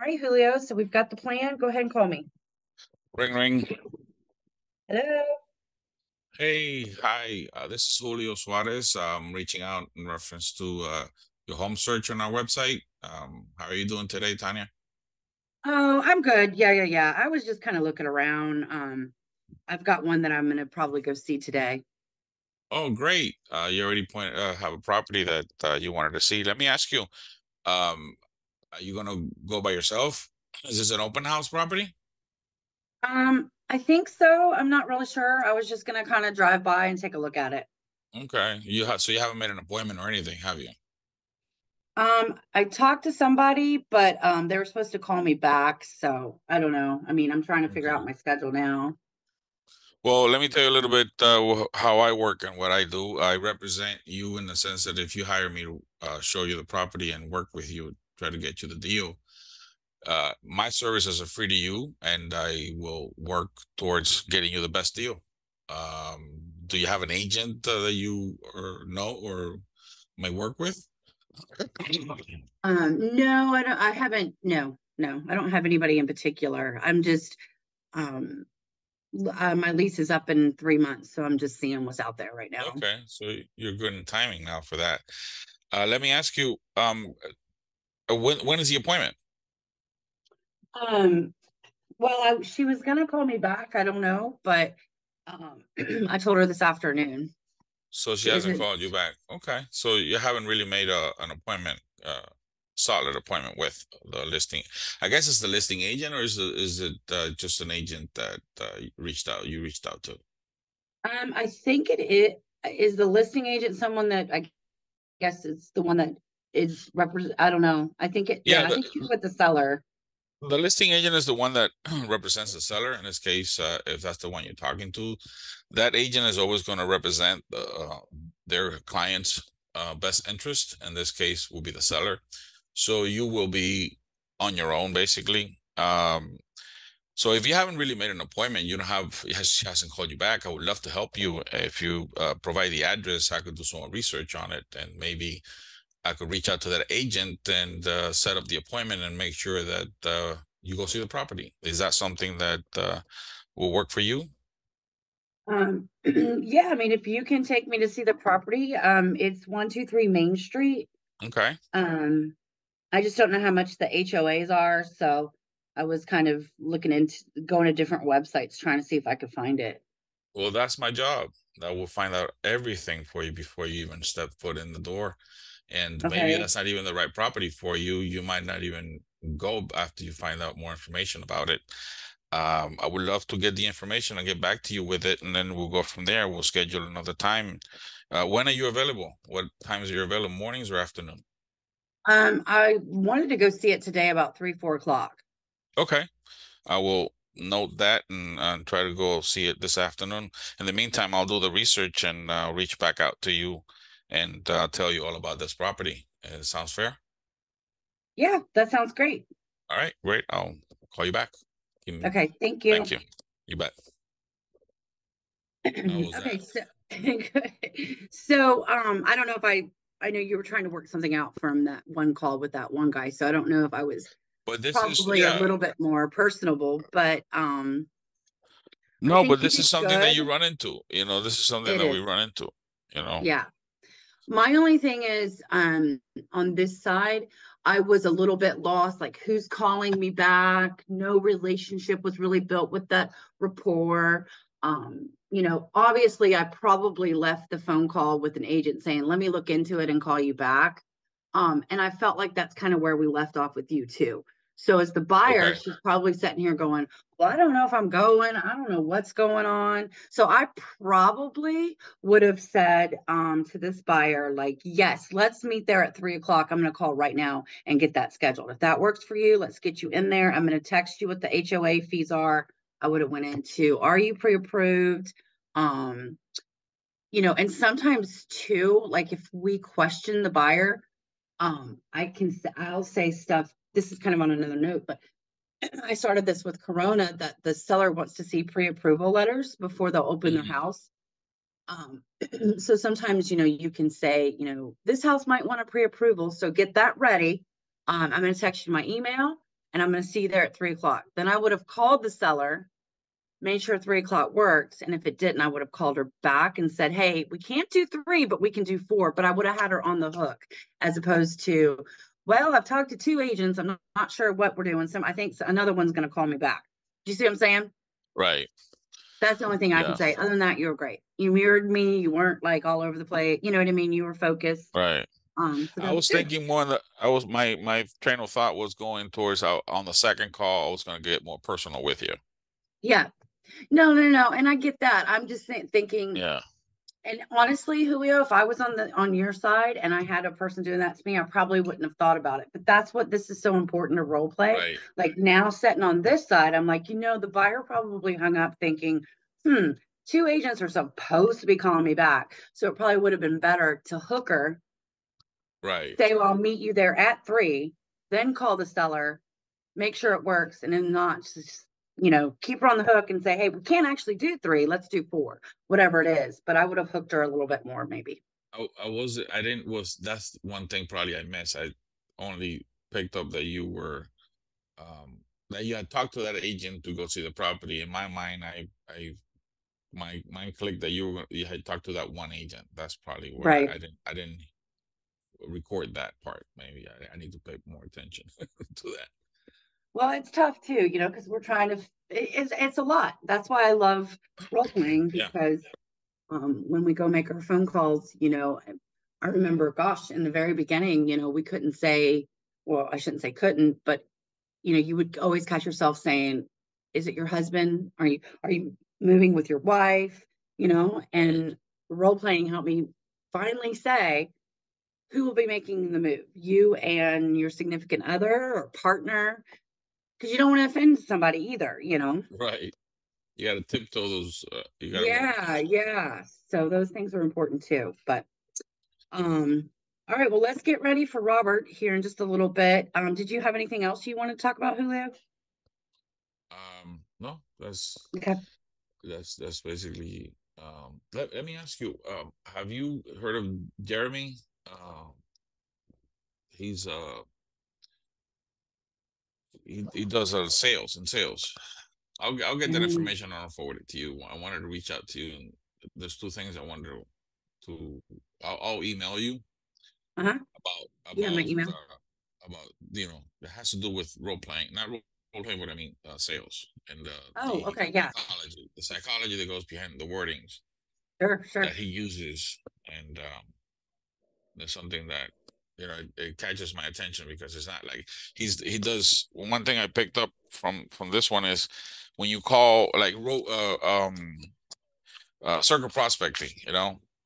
right, Julio. So we've got the plan. Go ahead and call me. Ring ring. Hello. Hey, hi. This is Julio Suarez. I'm reaching out in reference to your home search on our website. How are you doing today, Tanya? Oh, I'm good. Yeah. I was just kind of looking around. I've got one that I'm gonna probably go see today. Oh, great. You already have a property that you wanted to see. Let me ask you, um, are you gonna go by yourself? Is this an open house property? I think so. I'm not really sure. I was just gonna kind of drive by and take a look at it. Okay. You haven't made an appointment or anything, have you? I talked to somebody, but they were supposed to call me back, so I don't know. I mean, I'm trying to figure out Okay. my schedule now. Well, let me tell you a little bit how I work and what I do. I represent you in the sense that if you hire me to show you the property and work with you, try to get you the deal, my services are free to you, and I will work towards getting you the best deal. Do you have an agent that you know or may work with? No, I don't. I haven't. No, I don't have anybody in particular. I'm just um my lease is up in 3 months, so I'm just seeing what's out there right now. Okay, so you're good in timing now for that. Let me ask you, when is the appointment? Um, well, she was gonna call me back. I don't know, but um, I told her this afternoon. So she Is hasn't it? called you back. Okay. So you haven't really made an appointment, solid appointment with the listing. I guess it's the listing agent, or is it just an agent that you reached out to? I think it is the listing agent someone that I guess it's the one that is represent. I don't know. I think it. Yeah, Yeah, I think she's with the seller. the listing agent is the one that represents the seller. In this case, if that's the one you're talking to, that agent is always going to represent their client's best interest. In this case, will be the seller. So you will be on your own, basically. So if you haven't really made an appointment, you don't have, she hasn't called you back. I would love to help you. If you provide the address, I could do some more research on it, and maybe I could reach out to that agent and set up the appointment and make sure that you go see the property. Is that something that will work for you? Yeah, I mean, if you can take me to see the property, it's 123 Main Street. Okay. Um, I just don't know how much the HOAs are, so I was kind of looking into going to different websites trying to see if I could find it. Well, that's my job. I will find out everything for you before you even step foot in the door. And maybe Okay. that's not even the right property for you. You might not even go after you find out more information about it. I would love to get the information and get back to you with it, and then we'll go from there. We'll schedule another time. When are you available? What times are you available? Mornings or afternoon? I wanted to go see it today about 3, 4 o'clock. Okay. I will note that and try to go see it this afternoon. In the meantime, I'll do the research and reach back out to you and tell you all about this property. Sounds fair? Yeah, that sounds great. All right, great. I'll call you back. Okay, thank Thank you. you. You bet. How was Okay, that? so good. So I don't know if I know you were trying to work something out from that one call with that one guy, so I don't know if I was But this is, probably a yeah. little bit more personable, but I No, think but he this is did something that good. you run into. This is something It that we is. run into, you know. Yeah. My only thing is, on this side, I was a little bit lost, like who's calling me back? No relationship was really built with that rapport. Obviously I probably left the phone call with an agent saying, let me look into it and call you back. And I felt like that's kind of where we left off with you too. So as the buyer, Okay. she's probably sitting here going, well, I don't know if I'm going. I don't know what's going on. So I probably would have said to this buyer, like, yes, let's meet there at 3 o'clock. I'm going to call right now and get that scheduled. If that works for you, let's get you in there. I'm going to text you what the HOA fees are. I would have went into, are you pre-approved? Um, and sometimes too, like if we question the buyer, I'll say stuff. This is kind of on another note, but I started this with Corona that the seller wants to see pre-approval letters before they'll open their Mhm. house. Um, so sometimes, you can say, this house might want a pre-approval, so get that ready. I'm going to text you my email. and I'm going to see you there at 3 o'clock. Then I would have called the seller, made sure 3 o'clock works. And if it didn't, I would have called her back and said, hey, we can't do 3, but we can do 4. But I would have had her on the hook, as opposed to, well, I've talked to 2 agents. I'm not sure what we're doing. I think another one's going to call me back. Do you see what I'm saying? Right. That's the only thing I can Yeah. say. Other than that, you were great. You mirrored me. You weren't like all over the place. You know what I mean? You were focused. Right. So I that was was good. thinking more that my train of thought was going towards how on the second call I was going to get more personal with you. Yeah. No. And I get that. I'm just thinking, Yeah. and honestly, Julio, if I was on your side and I had a person doing that to me, I probably wouldn't have thought about it. But that's what this is so important to role play. Right. Like now sitting on this side, I'm like, the buyer probably hung up thinking, 2 agents are supposed to be calling me back. So it probably would have been better to hook her, Right. say, well, I'll meet you there at 3, then call the seller, make sure it works, and then not just, keep her on the hook and say, hey, we can't actually do 3, let's do 4, whatever it is. But I would have hooked her a little bit more, maybe. That's one thing probably I missed. I only picked up that you were, that you had talked to that agent to go see the property. In my mind, my mind clicked that you had talked to that one agent. That's probably where Right. I didn't record that part. Maybe I need to pay more attention to that. Well, it's tough too, because we're trying to, it's a lot. That's why I love role playing, Yeah. because when we go make our phone calls, I remember, gosh, in the very beginning, we couldn't say, well, I shouldn't say couldn't, but you would always catch yourself saying, is it your husband? Are you moving with your wife? Right. And role playing helped me finally say, who will be making the move? You and your significant other or partner? Because you don't want to offend somebody either, Right. You got to tiptoe those. You got to. Yeah. So those things are important too. But all right, well, let's get ready for Robert here in just a little bit. Did you have anything else you want to talk about, Julio? No, Okay. that's basically. Let me ask you. Have you heard of Jeremy? He's he does sales. I'll get that Mm, information and I'll forward it to you. I wanted to reach out to you, and there's 2 things I wanted to I'll email you uh-huh. Yeah, my about email. about it has to do with role playing, not role playing, but I mean sales and Oh, okay, yeah. the psychology that goes behind the wordings Sure. that he uses, and there's something that it catches my attention because it's not like he does. One thing I picked up from this one is when you call like circle prospecting,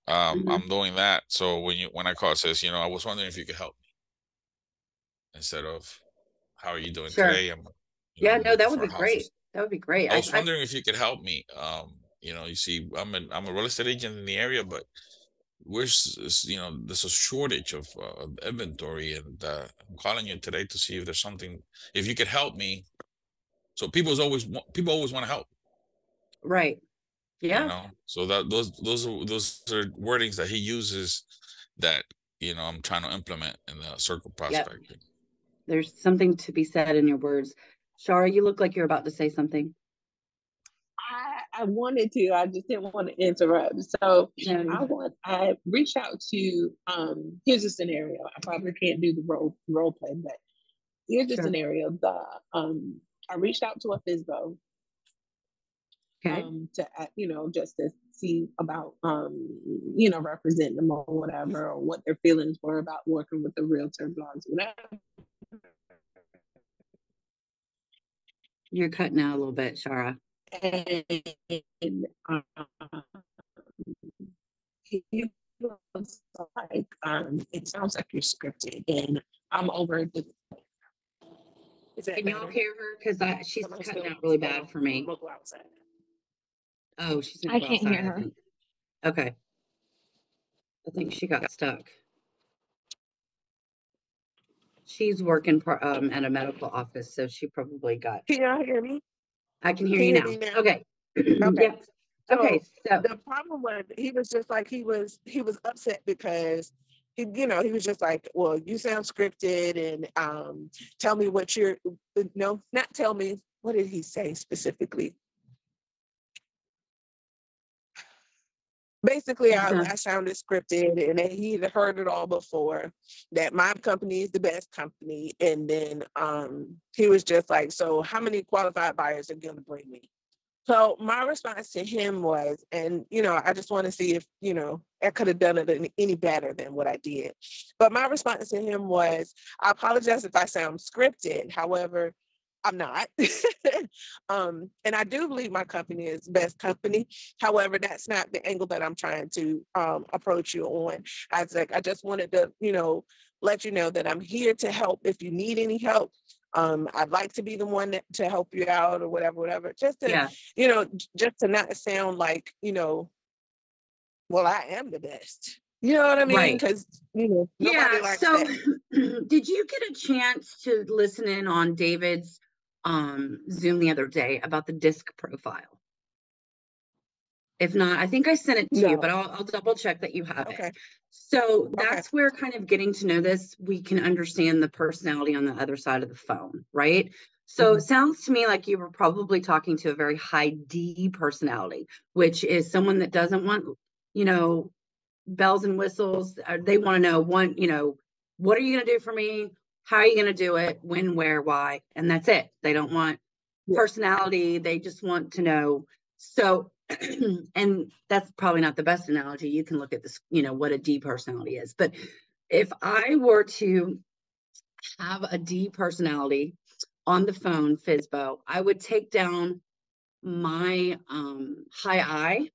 Hmm. I'm doing that. So when I call, it says, I was wondering if you could help me, instead of how are you doing Sure. today? Yeah, I'm no, that looking would for be a house. great. That would be great. I was wondering if you could help me. You see, I'm a real estate agent in the area, but there's a shortage of inventory, and I'm calling you today to see if there's something, if you could help me. So people always want to help, Right. Yeah. So that those are wordings that he uses that I'm trying to implement in the circle Yep. prospecting. There's something to be said in your words. Shara, you look like you're about to say something. I wanted to, I just didn't want to interrupt. So No. I reached out to here's a scenario. I probably can't do the role play, but here's a Sure. scenario. I reached out to a FISBO Okay. to just to see about representing them or whatever, or what their feelings were about working with the realtor blogs, whatever. You're cutting out a little bit, Shara. And he was like, it sounds like you're scripted, and I'm over the. Is that Can y'all better? hear her? Because she's Am I cutting still out really bad for me. local outside? Oh, she's gonna I go can't hear outside, I her. think. Okay. I think she got stuck. She's working at a medical office, so she probably got. Can y'all hear me? I can hear Can you you hear now. me now? Okay. Okay. Yep. Okay. So So. the problem was he was just like he was upset because he was just like, well, you sound scripted, and tell me what you're no, not tell me, what did he say specifically? Basically, I sounded scripted, and he had heard it all before, that my company is the best company. And then he was just like, so how many qualified buyers are going to bring me? So my response to him was, and, I just want to see if, I could have done it any better than what I did. But my response to him was, I apologize if I sound scripted. However, I'm not. And I do believe my company is best company. However, that's not the angle that I'm trying to approach you on. I was like, I just wanted to, let you know that I'm here to help if you need any help. I'd like to be the one to help you out or whatever, just to, just to not sound like, well, I am the best. You know what I mean? Right. Because, nobody likes so that. did you get a chance to listen in on David's Zoom the other day about the disc profile? If not, I think I sent it to you, but I'll double check that you have it. So that's where kind of getting to know this, we can understand the personality on the other side of the phone, right? So it sounds to me like you were probably talking to a very high D personality, which is someone that doesn't want, bells and whistles. They want to know what are you going to do for me? How are you going to do it? When, where, why? And that's it. They don't want personality. They just want to know. So, and that's probably not the best analogy. You can look at this, what a D personality is. But if I were to have a D personality on the phone, Fizbo, I would take down my high I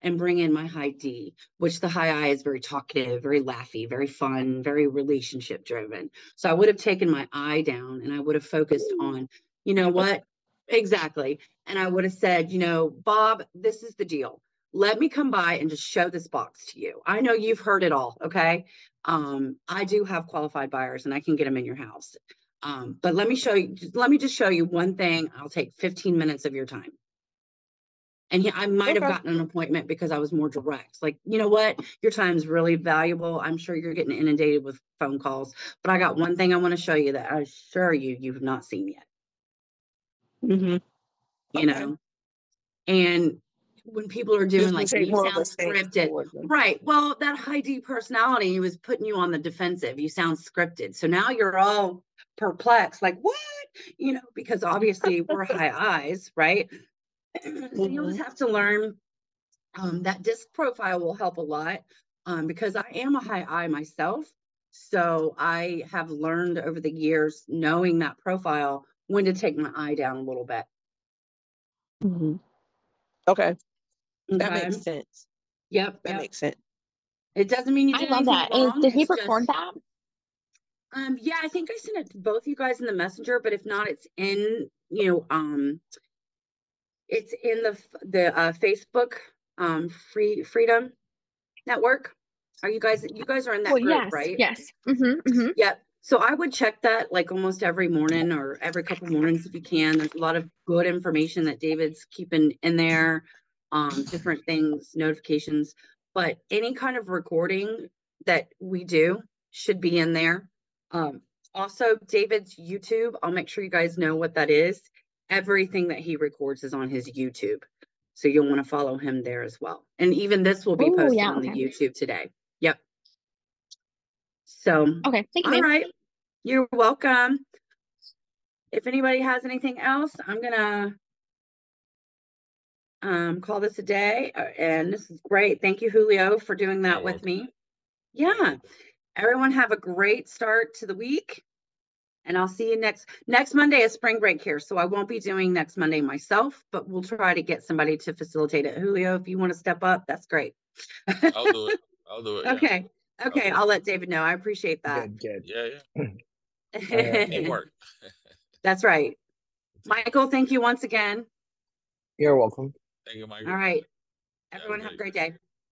and bring in my high D, which the high I is very talkative, very laughy, very fun, very relationship driven. So I would have taken my I down and I would have focused on, what? Exactly. And I would have said, Bob, this is the deal. Let me come by and just show this box to you. I know you've heard it all. Okay. I do have qualified buyers and I can get them in your house. But let me just show you one thing. I'll take 15 minutes of your time. And I might have gotten an appointment because I was more direct. Like, you know what? Your time's really valuable. I'm sure you're getting inundated with phone calls, but I got one thing I want to show you that I assure you have not seen yet. And when people are doing like, you sound scripted, right? Well, that high D personality was putting you on the defensive. You sound scripted. So now you're all perplexed, like, what? Because obviously we're high eyes, right? So you'll just have to learn that disc profile will help a lot because I am a high I myself. So I have learned over the years, knowing that profile, when to take my eye down a little bit. Okay. That makes sense. Yep. That makes sense. It doesn't mean you did anything wrong. Did he record that? Yeah, I think I sent it to both you guys in the messenger, but if not, it's in, it's in the Facebook Freedom Network. Are you guys are in that group, yes, right? Yes. Yep. So I would check that like almost every morning or every couple mornings if you can. There's a lot of good information that David's keeping in there, different things, notifications, but any kind of recording that we do should be in there. Also, David's YouTube, I'll make sure you guys know what that is. Everything that he records is on his YouTube. So you'll want to follow him there as well. And even this will be posted on the YouTube today. Yep. So, okay, thank you. All right. You're welcome. If anybody has anything else, I'm going to call this a day. And this is great. Thank you, Julio, for doing that with me. Yeah. Everyone have a great start to the week. And I'll see you next Monday is spring break here. So I won't be doing next Monday myself, but we'll try to get somebody to facilitate it. Julio, if you want to step up, that's great. I'll do it. Okay. Yeah. Okay. I'll let David know. I appreciate that. Good. Yeah. Teamwork. That's right. Michael, thank you once again. You're welcome. Thank you, Michael. All right. Everyone have a great day.